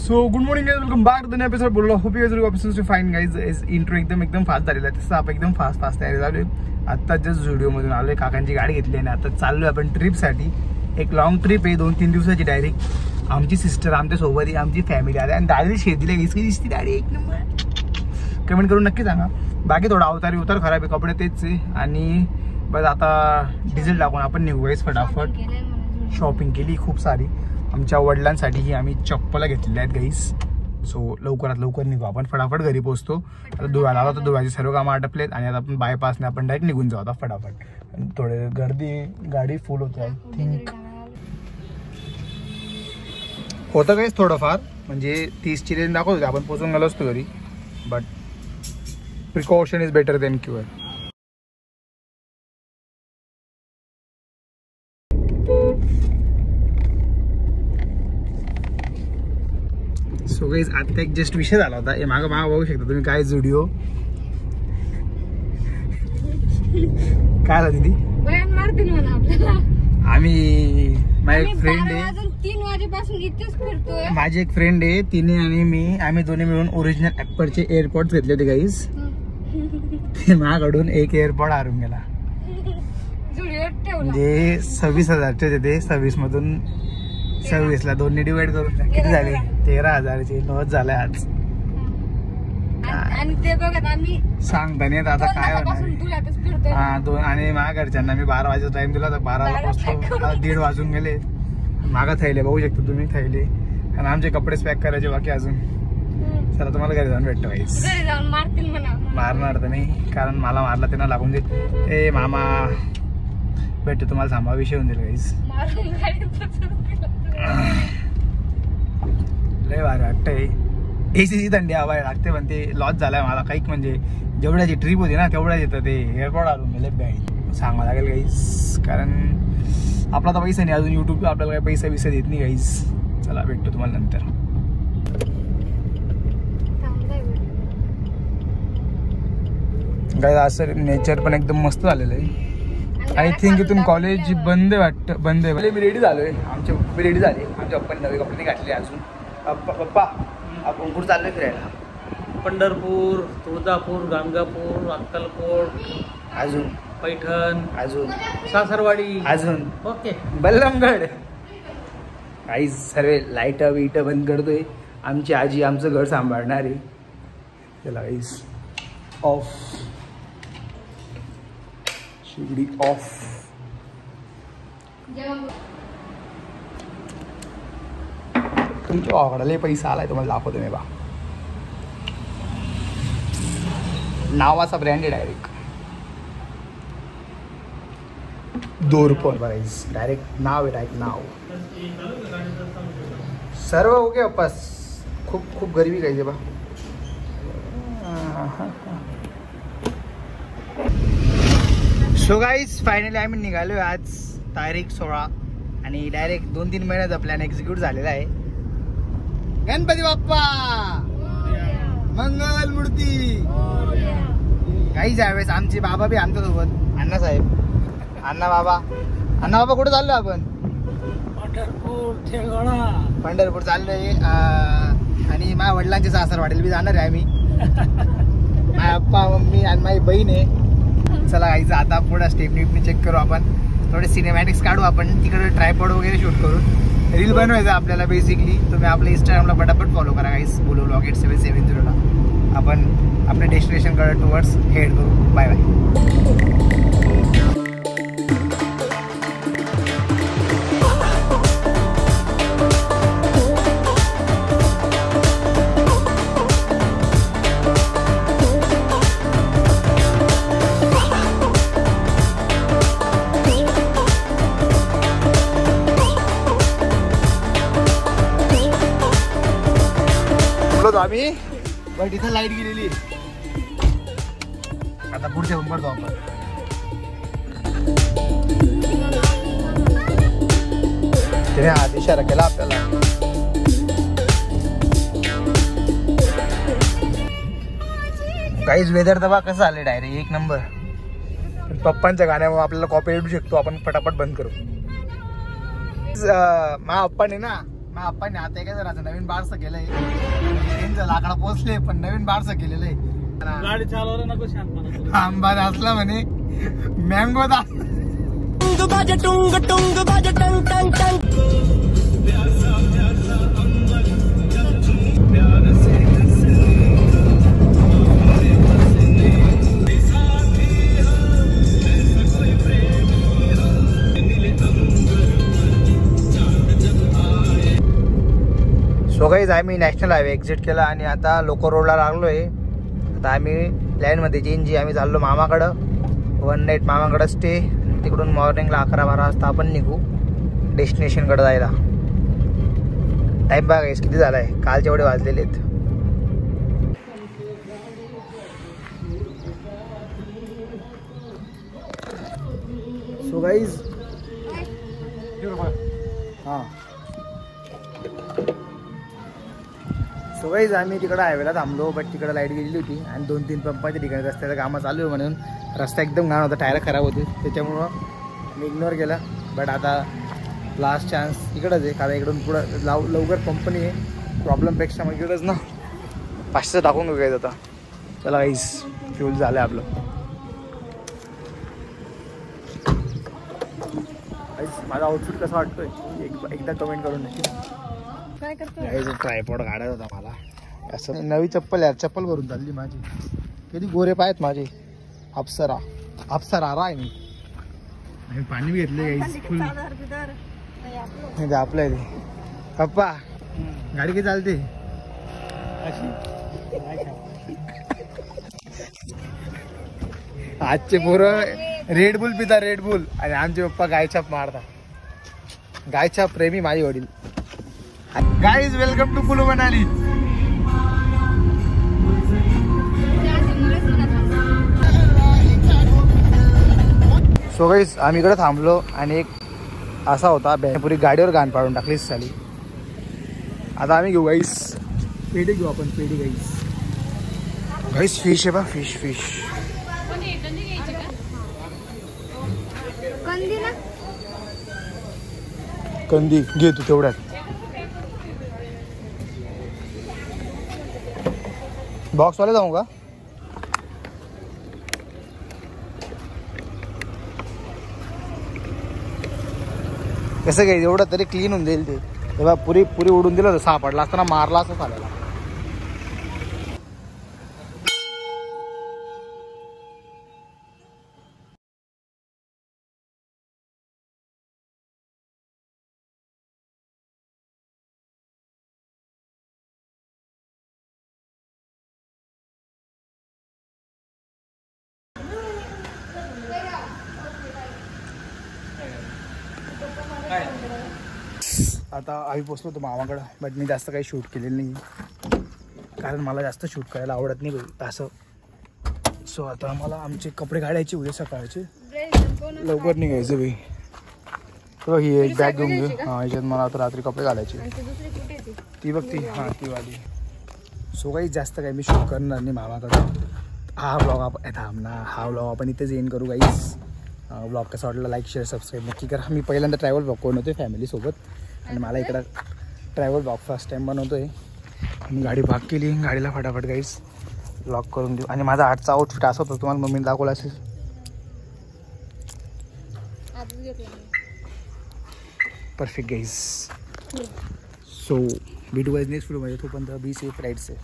So good morning guys, welcome back to the episode. बोललो hope you guys are fine guys. Is intro एकदम fast झालेला आहे. तसं आपण एकदम फास्ट तयारी झालोय. आता जस्ट स्टुडिओ मधून आलोय. काकांची गाडी घेतली आणि आता चाललोय आपण ट्रिपसाठी. एक लॉंग ट्रिप आहे, 2-3 दिवसाची डायरेक्ट. आमची सिस्टर आमच्या सोबत आहे, आमची फॅमिली आली आणि दादी शेतीला घ्यायची दिसती गाडी एक नंबर. कमेंट करून नक्की सांगा. बाकी थोडा उतार खराब आहे, कपडे तेच आहे आणि बस आता डिझेल टाकून आपण निघू गाइस फटाफट. शॉपिंग केली खूप सारी. आमच्या वडिलांसाठीही आम्ही चप्पला घेतलेल्या आहेत गाईस. सो लवकरात लवकर निघू आपण, फटाफट घरी पोहोचतो. आता धुवायला आला तर धुवायचे सर्व कामं आटपलेत आणि आता आपण बायपासने आपण डायरेक्ट निघून जाऊ आता फटाफट. थोडे गर्दी, गाडी फुल होते आय थिंक. होतं काहीच थोडंफार, म्हणजे 30ची रेंज दाखवत होते. आपण पोहोचून गेलो असतो घरी, but precaution is better than cure. So guys आता एक जस्ट विषय झाला होता. हे मागं बघू शकता तुम्ही काय व्हिडिओ. काय झालं दीदी? आम्ही माझी एक फ्रेंड आहे, 3 वाजेपासून इथेच फिरतोय. माझी एक फ्रेंड आहे, तिने आणि आम्ही दोन्ही मिळून ओरिजिनल ॲपलचे एअरपॉड्स घेतले होते गाईज. ते माझ्याकडून एक एअरपॉड हारून गेला. म्हणजे 26,000चे होते ते. 26 मधून 26ला 2ने डिवाइड करून किती झाले? 13,000चे लॉस झालाय आज. आणि ते बघत आम्ही सांगता नाही आता काय होणार. हा दोन. आणि माझ्या घरच्यांना मी 12 वाजेचा टाइम दिला तर 12ला पोहोचतो. 1:30 वाजून गेले. मागं थैले बघू शकतो तुम्ही, थैले. आणि आमचे कपडेच पॅक करायचे बाकी अजून. चला तुम्हाला घरी जाऊन भेटतो गाईस. मारणार तर नाही, कारण मला मारला ते ना लागून जाईल. ए मामा भेटतो तुम्हाला, थांबा विषय होऊन जाईल गाईस. लय भारी वाटतंय. एसीची थंडी हवा लागते, पण ते लॉस झालाय मला काही. म्हणजे जेवढ्याची ट्रिप होती ना तेवढ्याच येतं ते एअरपोर्ट आलो गेले बॅग सांगावं लागेल गाईस. कारण आपला तर पैसा नाही अजून, युट्यूब आपल्याला काही पैसा बिसा देत नाही गाईस. चला भेटतो तुम्हाला नंतर. गाईस असं नेचर पण एकदम मस्त झालेलं आहे. आय थिंक इथून कॉलेज बंद आहे वाटतं. बंद आहे. मी रेडी झालोय. आमची पप्पी रेडी झाली. आमच्या पप्पांनी नवे कपडे घातले अजून. पप्पा आपण कुठं चाललोय फिरायला? पंढरपूर, तुळजापूर, गाणगापूर, अक्कलकोट, अजून पैठण, अजून सासरवाडी, अजून ओके बल्लमगड. काही सर्व लाईट बीट बंद करतोय. आमची आजी आमचं घर सांभाळणार आहे. चला गाईस ऑफ, शिगडी ऑफ. तुमच्या वाकडाला पैसा आलाय, तुम्हाला दाखवतो मी बा. नावाचा ब्रँड आहे डायरेक्ट. दोरपण बघायच डायरेक्ट नाव आहे, डायरेक्ट नाव. सर्व ओके वापस. खूप गरीबी खायचे बा. सो गाईज फायनली आम्ही निघालोय. आज तारीख 16 आणि डायरेक्ट 2-3 महिन्याचा प्लॅन एक्झिक्यूट झालेला आहे. गणपती बाप्पा मंगल मूर्ती. काही यावेळेस आमचे बाबा बी आमच्यासोबत. अण्णासाहेब, अण्णा बाबा कुठे चाललोय आपण? पंढरपूर चाललोय. आणि माझ्या वडिलांचे सासरवाडीला बी जाणार आहे आम्ही. माझ्या पप्पा, मम्मी आणि माझी बहीण आहे. चला गाईचं आता पुढे स्टेपनी चेक करू आपण. थोडे सिनेमॅटिक्स काढू आपण. तिकडे ट्रायपॉड वगैरे शूट करून रील बनवायचं आपल्याला बेसिकली. तुम्ही आपल्या इंस्टाग्रामला फटाफट फॉलो करा गाईस. बोलो व्लॉग 8770ला. आपण आपल्या डेस्टिनेशनकडे टुवर्ड्स हेड करू. Bye bye. आम्ही बट इथं लाईट गेलेली. आता पुढच्या उंबर जाऊ आपण. तिने हात इशारा केला आपल्याला. गाईज वेदर दबा कसं आले डायरेक्ट एक नंबर. पप्पांच्या गाण्यामुळे आपल्याला कॉपी येऊ शकतो. आपण फटाफट बंद करू. मा पप्पाने ना मग आपण आता काय जरा नवीन बारसं केलंय त्यांचं लाकडा पोचले पण नवीन बारसं केलेलं आहे गाडी चालवलं नको शांतपणा आंबा असला म्हणे मँगो सो गाईज आम्ही नॅशनल हायवे एक्झिट केला आणि आता लोको रोडला लागलोय. आता आम्ही प्लॅनमध्ये चेंज आम्ही चाललो मामाकडं. 1 नाईट मामाकडं स्टे. तिकडून मॉर्निंगला 11-12 वाजता आपण निघू डेस्टिनेशनकडे जायला. टाईम बघा गाईज किती झाला आहे. कालचे एवढे वाजलेले आहेत. सो गाईज हां सो गाईज आम्ही तिकडं हायवेला थांबलो बट तिकडं लाईट गेलेली होती आणि 2-3 पंपाच्या ठिकाणी रस्त्याचं कामं चालू आहे म्हणून रस्ता एकदम घाण होता. टायर खराब होते त्याच्यामुळं मी इग्नोर केला. बट आता लास्ट चान्स इकडंच आहे कारण इकडून पुढं लवकर पंप नाही आहे. प्रॉब्लेमपेक्षा मग इकडंच ना 500 टाकून घ्यायचं आता. चला गाईज फ्यूल झालं आपलं. माझा आउटफिट कसा वाटतोय एकदा कमेंट करून नक्की. काय करतो ट्रायपॉड काढायचा होता मला. असं नवी चप्पल यार चप्पल भरून चालली माझी. किती गोरे पायत माझे. अप्सरा आहे मी पाणी बी घेतले फुल आपलं आहे ते. पप्पा गाडी किती चालते आजचे पोरं रेड बुल पिता रेड बुल आणि आमचे पप्पा गायछाप मारता. गायछाप प्रेमी माझे वडील. Guys welcome to Kullu Manali. So guys आम्ही इकडे थांबलो आणि एक असा होता पुरी गाडीवर घाण पाडून टाकली साली. आता आम्ही घेऊ गाईज पेढे घेऊ आपण पेढे गाईज फिश आहे बा फिश कंदी घे तू तेवढ्यात. बॉक्सवाले जाऊ का कसं काय एवढं तरी क्लीन होऊन जाईल ते. तेव्हा पुरी उडून दिलं होतं सापडला असताना मारला असं चालेला. आता आम्ही पोचलो होतो मामाकडं बट मी जास्त काही शूट केलेलं नाही कारण मला जास्त शूट करायला आवडत नाही भाई असं. सो आता मला आमचे कपडे काढायचे उद्या सकाळचे लवकर निघायचं भाई. तर ही एक बॅग घेऊन घे. हां याच्यात मला आता रात्री कपडे घालायचे. ती बघ ती हां ती वाली. सो काही जास्त काही मी शूट करणार नाही मामाकडं. हा व्लॉग आपण इथेच एंड करू गाईज. ब्लॉग कसा वाटला लाईक शेअर सबस्क्राईब नक्की करा. मी पहिल्यांदा ट्रॅव्हल ब्लॉग बनवतो आहे फॅमिलीसोबत आणि मला इकडं ट्रॅव्हल ब्लॉग फर्स्ट टाईम बनवतो आहे. मी गाडी पार्क केली गाडीला फटाफट गाईज लॉक करून देऊ. आणि माझा आजचा आउटफिट असं होतं तुम्हाला मम्मीने दाखवला असेल. Perfect guys. सो भेटू गाईज नेक्स्ट व्हिडिओमध्ये. तोपर्यंत बी सेफ राईट सेफ.